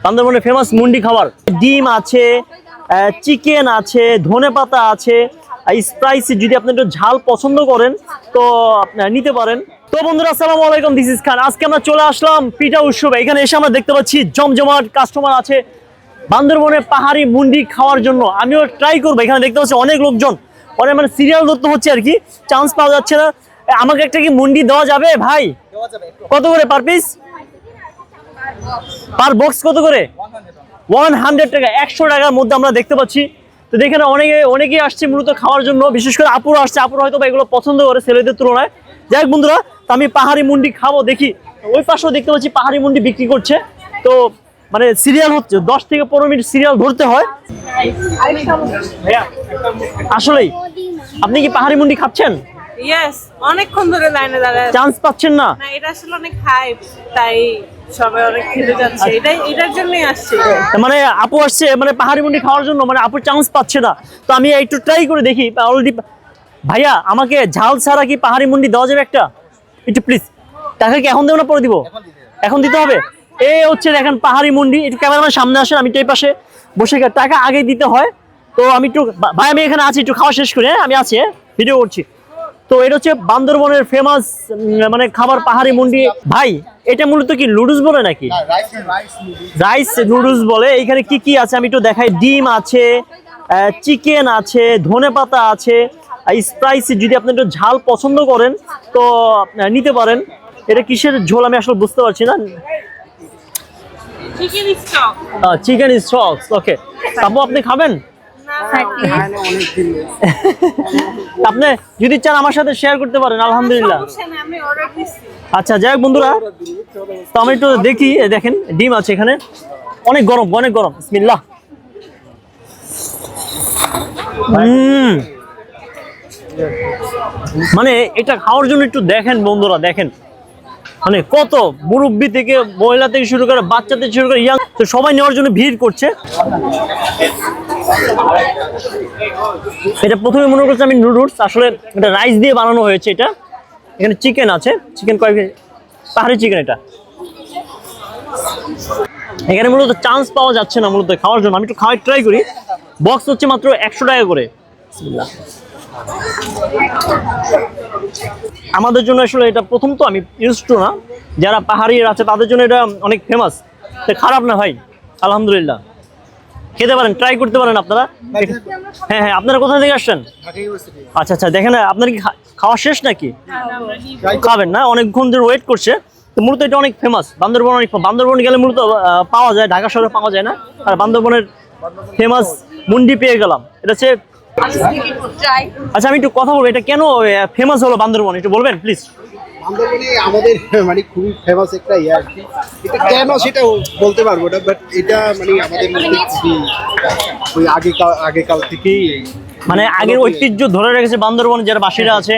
বান্দরবনের ফেমাস মুন্ডি খাবার। ডিম আছে, চিকেন আছে, ধনেপাতা আছে, স্পাইসি। যদি আপনি একটু ঝাল পছন্দ করেন তো নিতে পারেন। তো বন্ধুরা আসসালামু আলাইকুম, দিস ইজ খান। আজকে আমরা চলে আসলাম পিঠা উৎসবে। এখানে এসে আমরা দেখতে পাচ্ছি জমজমাট কাস্টমার আছে বান্দরবনে পাহাড়ি মুন্ডি খাওয়ার জন্য। আমিও ট্রাই করবো। এখানে দেখতে পাচ্ছি অনেক লোকজন, অনেক মানে সিরিয়াল ধরতে হচ্ছে আর কি, চান্স পাওয়া যাচ্ছে না। আমাকে একটা কি মুন্ডি দেওয়া যাবে ভাই? কত করে পার পিস? পার বক্স কত করে? 100 টাকা। 100 টাকার মধ্যে আমরা দেখতে পাচ্ছি। তো এখানে অনেকেই আসছে মূলত খাওয়ার জন্য, বিশেষ করে আপুরা আসছে। আপুরা হয়তো এগুলো পছন্দ করে ছেলেদের তুলনায়। যাই হোক বন্ধুরা, তো আমি পাহাড়ি মুন্ডি খাবো, দেখি। ওই পাশেও দেখতে পাচ্ছি পাহাড়ি মুন্ডি বিক্রি করছে। তো মানে সিরিয়াল হচ্ছে, 10 থেকে 15 মিনিট সিরিয়াল ধরতে হয়। আসলেই আপনি কি পাহাড়ি মুন্ডি খাচ্ছেন? ইয়েস, অনেকক্ষণ ধরে লাইনে দাঁড়ায় চান্স পাচ্ছেন না? না, এটা আসলে অনেক হাইপ, তাই সবাই অনেক খেতে যাচ্ছে। এটার জন্যই আসছে। মানে আপু আসছে মানে পাহাড়ি মুন্ডি খাওয়ার জন্য, মানে আপু চান্স পাচ্ছে না। তো আমি একটু ট্রাই করে দেখি। অলরেডি ভাইয়া, আমাকে ঝাল ছাড়া কি পাহাড়ি মুন্ডি দেওয়া যাবে একটা? একটু প্লিজ। টাকা কি এখন দেবো না পরে দিব? এখন দিতে হবে। এই হচ্ছে দেখেন পাহাড়ি মুন্ডি। একটু ক্যামেরাম্যান সামনে আসেন, আমি তো এই পাশে বসে। টাকা আগে দিতে হয়। তো আমি একটু, ভাই আমি এখানে আছি, একটু খাওয়া শেষ করে আমি আছি, ভিডিও করছি। তো এটা হচ্ছে বান্দরবনের ফেমাস মানে খাবার পাহাড়ি মুন্ডি। ভাই এটা মূলত কি নুডলস বলে নাকি? রাইস নুডলস বলে। এইখানে কি কি আছে আমি একটু দেখাই। ডিম আছে, চিকেন আছে, ধনেপাতা আছে, স্পাইসি। যদি আপনি একটু ঝাল পছন্দ করেন তো নিতে পারেন। এটা কিসের ঝোল আমি আসলে বুঝতে পারছি না। Chicken stock. ওকে আপু, আপনি খাবেন? আপনি যদি চান আমার সাথে শেয়ার করতে পারেন, আলহামদুলিল্লাহ। আচ্ছা যাই হোক বন্ধুরা, তো আমি একটু দেখি। দেখেন ডিম আছে এখানে, অনেক গরম, অনেক গরম। বিসমিল্লাহ। মানে এটা খাওয়ার জন্য একটু দেখেন বন্ধুরা, দেখেন মানে কত মুরব্বি থেকে, মহিলা থেকে শুরু করে, বাচ্চা থেকে শুরু করে ইয়াং, তো সবাই নেওয়ার জন্য ভিড় করছে। এটা প্রথমে মনে করছি আমি নুডলস, আসলে এটা রাইস দিয়ে বানানো হয়েছে। এটা এখানে চিকেন আছে, চিকেন কয়েক, পাহাড়ি চিকেন। এটা এখানে মূলত চান্স পাওয়া যাচ্ছে না মূলত খাওয়ার জন্য। আমি একটু খাওয়ার ট্রাই করি। বক্স হচ্ছে মাত্র 100 টাকা করে। আমাদের জন্য আসলে এটা প্রথম, তো আমি ইউজ টু না। যারা পাহাড়ি আছে তাদের জন্য এটা অনেক ফেমাস। খারাপ না ভাই, আলহামদুলিল্লাহ। খেতে পারেন, ট্রাই করতে পারেন আপনারা। হ্যাঁ হ্যাঁ, আপনারা কোথা থেকে আসছেন? আচ্ছা আচ্ছা, দেখেন আপনার কি খাওয়া শেষ নাকি? খাবেন না? অনেকক্ষণ ধরে ওয়েট করছে। তো মূলত এটা অনেক ফেমাস বান্দরবন। বান্দরবন গেলে মূলত পাওয়া যায়, ঢাকা শহরে পাওয়া যায় না। আর বান্দরবনের ফেমাস মুন্ডি পেয়ে গেলাম। এটা হচ্ছে, আচ্ছা আমি একটু কথা বলবো, এটা কেন ফেমাস হলো বান্দরবন একটু বলবেন প্লিজ? বান্দরবনে আমাদের মানে খুবই ফেমাস একটা ইয়ে আর কি। এটা কেন সেটা বলতে পারবো না, বাট এটা মানে আমাদের মধ্যে খুবই ওই আগেকাল থেকেই মানে আগের ঐতিহ্য ধরে রেখেছে বান্দরবন যারা বাসীরা আছে,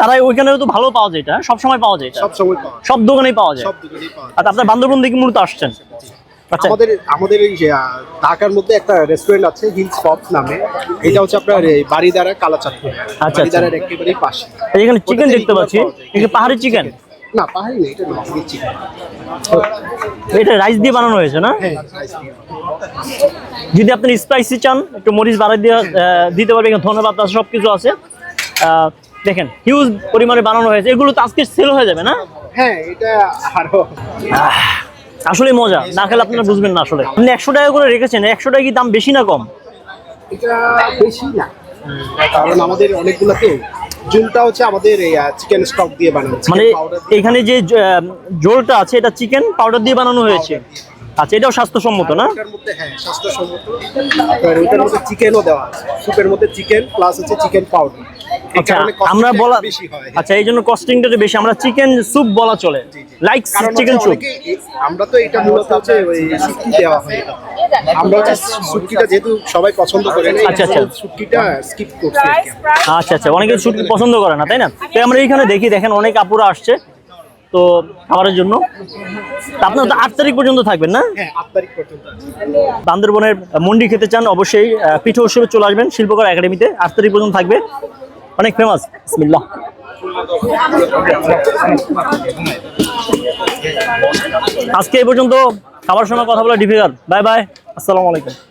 তারাই ওইখানেও তো ভালো পাওয়া যায়। এটা সবসময় পাওয়া যায়, সবসময় পাওয়া যায়, সব দোকানেই পাওয়া যায়। সব দোকানেই পাওয়া যায়। আর আপনার বান্দরবন থেকে মূলত আসছেন? আচ্ছা, আমাদের এই ঢাকার মধ্যে একটা রেস্টুরেন্ট আছে হিলস পপ নামে। এটা হচ্ছে আপনার বাড়িদারা কালাচাঁদপুর। আচ্ছা, বাড়িদারার একেবারেই পাশে। এখানে চিকেন দেখতে পাচ্ছি, এটা পাহাড়ি চিকেন না? পাহাড়ি না, এটা নর্মালি চিকেন। এটা রাইস দিয়ে বানানো হয়েছে না? হ্যাঁ। যদি আপনি স্পাইসি চান একটু মরিচ বাড়াই দিয়ে দিতে পারবেন। এখানে ধন্যবাদ, সবকিছু আছে। দেখেন হিউজ পরিমাণে বানানো হয়েছে। এগুলো তো আজকে সেল হয়ে যাবে না? হ্যাঁ, এটা আরো আসলে মজা, না খেলে আপনারা বুঝবেন না। আসলে আপনি 100 টাকা করে রেখেছেন, 100 টাকা কি দাম বেশি না কম? এটা বেশি না, কারণ আমাদের অনেকগুলো তো ঝোলটা হচ্ছে আমাদের চিকেন স্টক দিয়ে বানানো। মানে এখানে যে ঝোলটা আছে এটা চিকেন পাউডার দিয়ে বানানো হয়েছে। আচ্ছা, এটাও স্বাস্থ্যসম্মত না? এটার মধ্যে হ্যাঁ স্বাস্থ্যসম্মত। আর এটার মধ্যে চিকেনও দেওয়া আছে, স্যুপের মধ্যে চিকেন প্লাস হচ্ছে চিকেন পাউডার। আচ্ছা, আমরা বলা, আচ্ছা এই জন্য কস্টিংটা বেশি। আমরা চিকেন স্যুপ বলা চলে, লাইক চিকেন স্যুপ। আমরা তো এটা মূলত হচ্ছে ওই শুটকি দেওয়া হয়। আমরা হচ্ছে শুটকিটা যেহেতু সবাই পছন্দ করে না, আচ্ছা আচ্ছা, শুটকিটা স্কিপ করছি। আচ্ছা আচ্ছা, অনেকে শুটকি পছন্দ করে না, তাই না? তো আমরা এইখানে দেখি, দেখেন অনেক আপুরা আসছে তো খাবারের জন্য। আপনারা তো 8 তারিখ পর্যন্ত থাকবেন না? হ্যাঁ, 8 তারিখ পর্যন্ত। বান্দরবনের মুন্ডি খেতে চান অবশ্যই পিঠা উৎসবে চলে আসবেন শিল্পকলা একাডেমিতে। 8 তারিখ পর্যন্ত থাকবে, অনেক ফেমাস। বিসমিল্লাহ। আজকে এই পর্যন্ত। খাবার সময় কথা বলা ডিফিকাল্ট। বাই বাই, আসসালামু আলাইকুম।